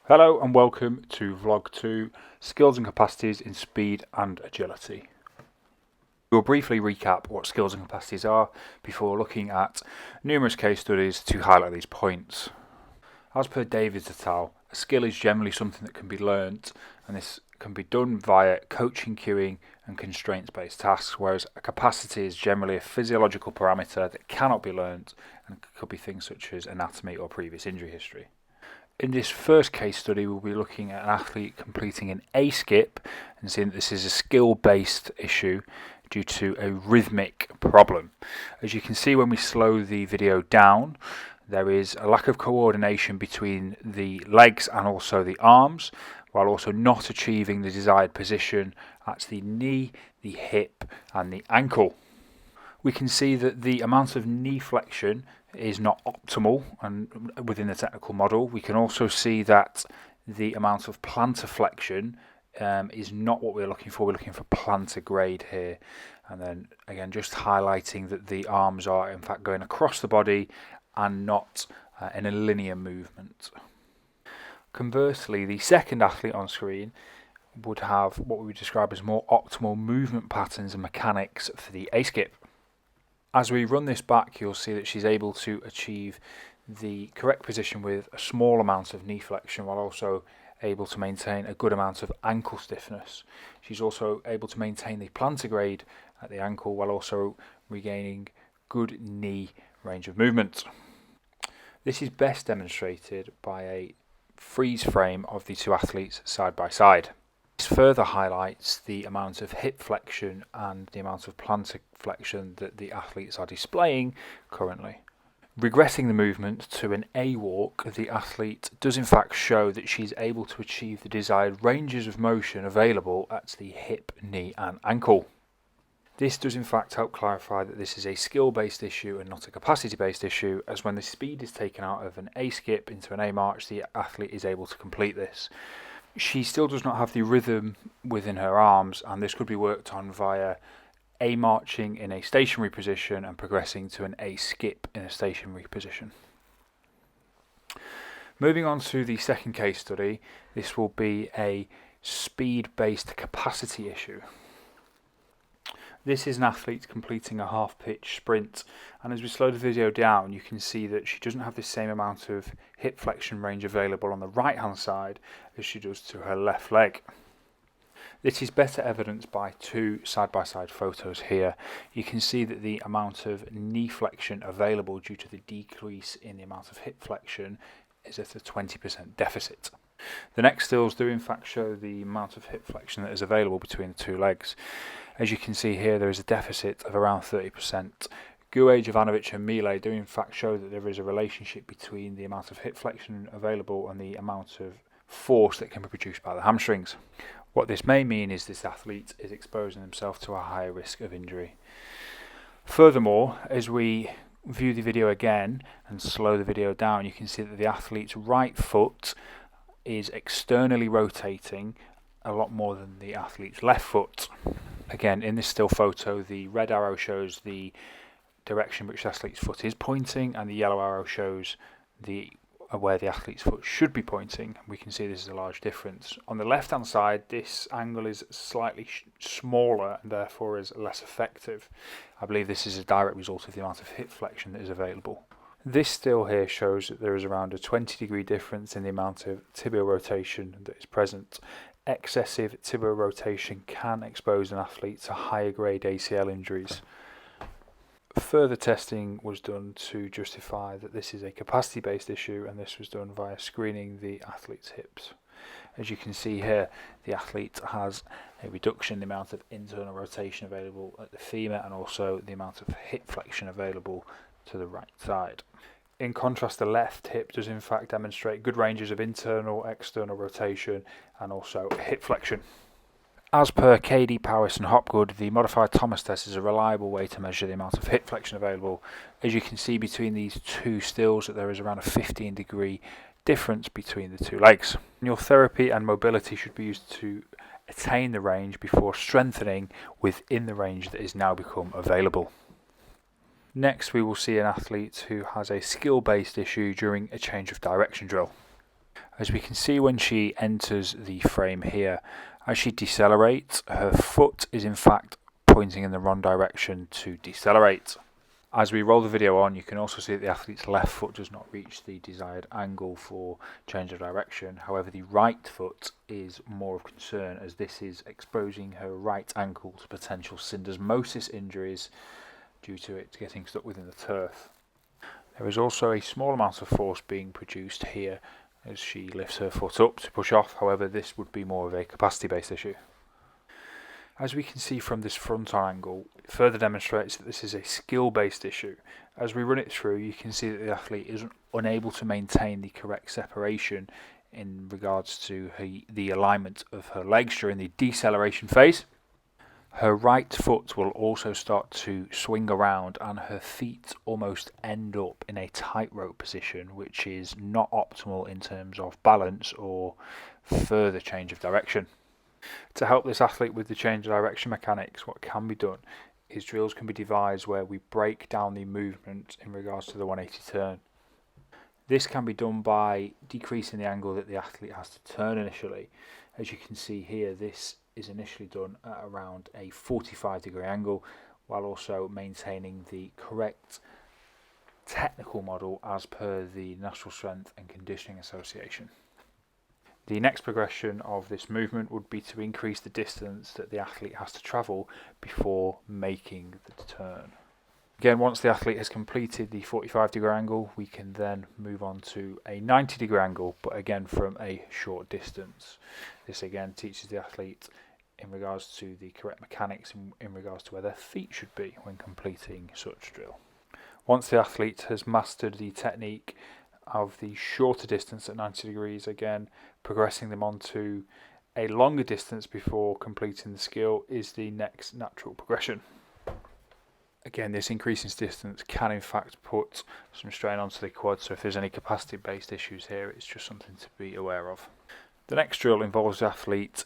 Hello and welcome to Vlog 2, Skills and Capacities in Speed and Agility. We'll briefly recap what skills and capacities are before looking at numerous case studies to highlight these points. As per Davids et al., a skill is generally something that can be learnt, and this can be done via coaching, cueing and constraints-based tasks, whereas a capacity is generally a physiological parameter that cannot be learnt and could be things such as anatomy or previous injury history. In this first case study, we'll be looking at an athlete completing an A-skip and seeing that this is a skill-based issue due to a rhythmic problem. As you can see when we slow the video down, there is a lack of coordination between the legs and also the arms, while also not achieving the desired position at the knee, the hip and the ankle. We can see that the amount of knee flexion is not optimal and within the technical model. We can also see that the amount of plantar flexion is not what we're looking for. We're looking for plantar grade here. And then again, just highlighting that the arms are in fact going across the body and not in a linear movement. Conversely, the second athlete on screen would have what we would describe as more optimal movement patterns and mechanics for the A-skip. As we run this back, you'll see that she's able to achieve the correct position with a small amount of knee flexion while also able to maintain a good amount of ankle stiffness. She's also able to maintain the plantar grade at the ankle while also regaining good knee range of movement. This is best demonstrated by a freeze frame of the two athletes side by side. This further highlights the amount of hip flexion and the amount of plantar flexion that the athletes are displaying currently. Regressing the movement to an A walk, the athlete does in fact show that she's able to achieve the desired ranges of motion available at the hip, knee and ankle. This does in fact help clarify that this is a skill-based issue and not a capacity-based issue, as when the speed is taken out of an A skip into an A march, the athlete is able to complete this. She still does not have the rhythm within her arms, and this could be worked on via A marching in a stationary position and progressing to an A skip in a stationary position. Moving on to the second case study, this will be a speed-based capacity issue. This is an athlete completing a half-pitch sprint, and as we slow the video down, you can see that she doesn't have the same amount of hip flexion range available on the right-hand side as she does to her left leg. This is better evidenced by two side-by-side photos here. You can see that the amount of knee flexion available due to the decrease in the amount of hip flexion is at a 20% deficit. The next stills do in fact show the amount of hip flexion that is available between the two legs. As you can see here, there is a deficit of around 30%. Guay, Jovanovic and Millet do in fact show that there is a relationship between the amount of hip flexion available and the amount of force that can be produced by the hamstrings. What this may mean is this athlete is exposing himself to a higher risk of injury. Furthermore, as we view the video again and slow the video down, you can see that the athlete's right foot is externally rotating a lot more than the athlete's left foot. Again, in this still photo, the red arrow shows the direction which the athlete's foot is pointing, and the yellow arrow shows where the athlete's foot should be pointing. We can see this is a large difference. On the left hand side, this angle is slightly smaller and therefore is less effective. I believe this is a direct result of the amount of hip flexion that is available. This still here shows that there is around a 20-degree difference in the amount of tibial rotation that is present. Excessive tibial rotation can expose an athlete to higher grade ACL injuries. Further testing was done to justify that this is a capacity-based issue, and this was done via screening the athlete's hips. As you can see here, the athlete has a reduction in the amount of internal rotation available at the femur and also the amount of hip flexion available to the right side. In contrast, the left hip does in fact demonstrate good ranges of internal, external rotation and also hip flexion. As per KD, Powis and Hopgood, the modified Thomas test is a reliable way to measure the amount of hip flexion available. As you can see between these two stills that there is around a 15-degree difference between the two legs. Manual therapy and mobility should be used to attain the range before strengthening within the range that is now become available. Next, we will see an athlete who has a skill-based issue during a change of direction drill. As we can see when she enters the frame here, as she decelerates, her foot is in fact pointing in the wrong direction to decelerate. As we roll the video on, you can also see that the athlete's left foot does not reach the desired angle for change of direction. However, the right foot is more of concern, as this is exposing her right ankle to potential syndesmosis injuries due to it getting stuck within the turf. There is also a small amount of force being produced here as she lifts her foot up to push off. However, this would be more of a capacity-based issue. As we can see from this frontal angle, it further demonstrates that this is a skill-based issue. As we run it through, you can see that the athlete is unable to maintain the correct separation in regards to the alignment of her legs during the deceleration phase. Her right foot will also start to swing around and her feet almost end up in a tightrope position, which is not optimal in terms of balance or further change of direction. To help this athlete with the change of direction mechanics, what can be done is drills can be devised where we break down the movement in regards to the 180 turn. This can be done by decreasing the angle that the athlete has to turn initially. As you can see here, this is initially done at around a 45-degree angle, while also maintaining the correct technical model as per the National Strength and Conditioning Association. The next progression of this movement would be to increase the distance that the athlete has to travel before making the turn. Again, once the athlete has completed the 45-degree angle, we can then move on to a 90-degree angle, but again from a short distance. This again teaches the athlete in regards to the correct mechanics in regards to where their feet should be when completing such drill. Once the athlete has mastered the technique of the shorter distance at 90 degrees, again progressing them onto a longer distance before completing the skill is the next natural progression. Again, this increasing distance can in fact put some strain onto the quad, so if there's any capacity based issues here, it's just something to be aware of. The next drill involves the athlete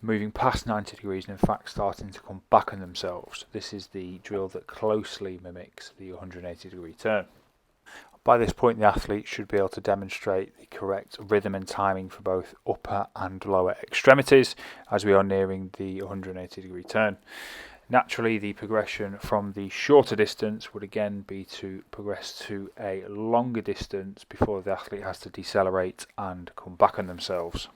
moving past 90 degrees and in fact starting to come back on themselves. This is the drill that closely mimics the 180 degree turn. By this point, the athlete should be able to demonstrate the correct rhythm and timing for both upper and lower extremities as we are nearing the 180 degree turn. Naturally, the progression from the shorter distance would again be to progress to a longer distance before the athlete has to decelerate and come back on themselves.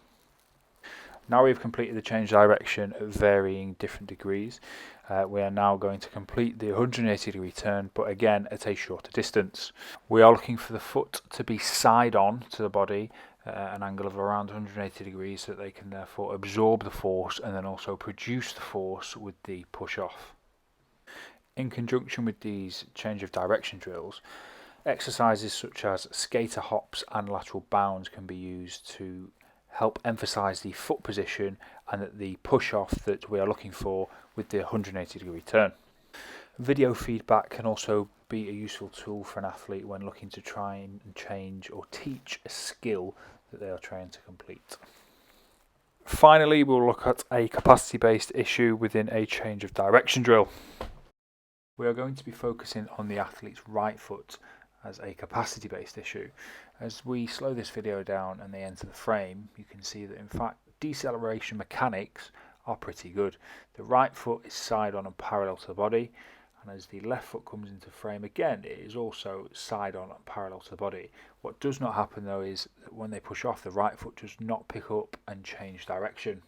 Now we've completed the change direction at varying different degrees. We are now going to complete the 180 degree turn, but again at a shorter distance. We are looking for the foot to be side on to the body, an angle of around 180 degrees, so that they can therefore absorb the force and then also produce the force with the push off. In conjunction with these change of direction drills, exercises such as skater hops and lateral bounds can be used to help emphasize the foot position and the push off that we are looking for with the 180 degree turn. Video feedback can also be a useful tool for an athlete when looking to try and change or teach a skill that they are trying to complete. Finally, we'll look at a capacity based issue within a change of direction drill. We are going to be focusing on the athlete's right foot as a capacity based issue. As we slow this video down and they enter the frame, you can see that in fact deceleration mechanics are pretty good. The right foot is side on and parallel to the body, and as the left foot comes into frame again, it is also side on and parallel to the body. What does not happen though is that when they push off, the right foot does not pick up and change direction.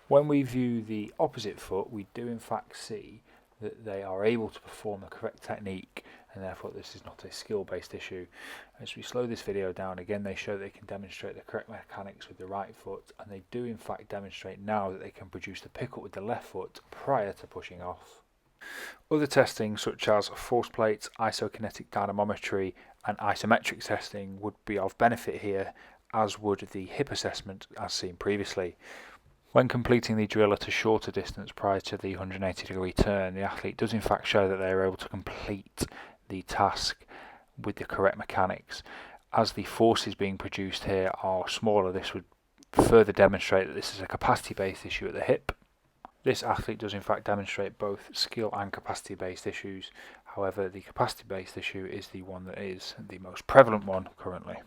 When we view the opposite foot, we do in fact see that they are able to perform the correct technique, and therefore this is not a skill-based issue. As we slow this video down, again they show they can demonstrate the correct mechanics with the right foot, and they do in fact demonstrate now that they can produce the pick-up with the left foot prior to pushing off. Other testing such as force plates, isokinetic dynamometry and isometric testing would be of benefit here, as would the hip assessment as seen previously. When completing the drill at a shorter distance prior to the 180 degree turn, the athlete does in fact show that they are able to complete the task with the correct mechanics. As the forces being produced here are smaller, this would further demonstrate that this is a capacity based issue at the hip. This athlete does in fact demonstrate both skill and capacity based issues. However, the capacity based issue is the one that is the most prevalent one currently.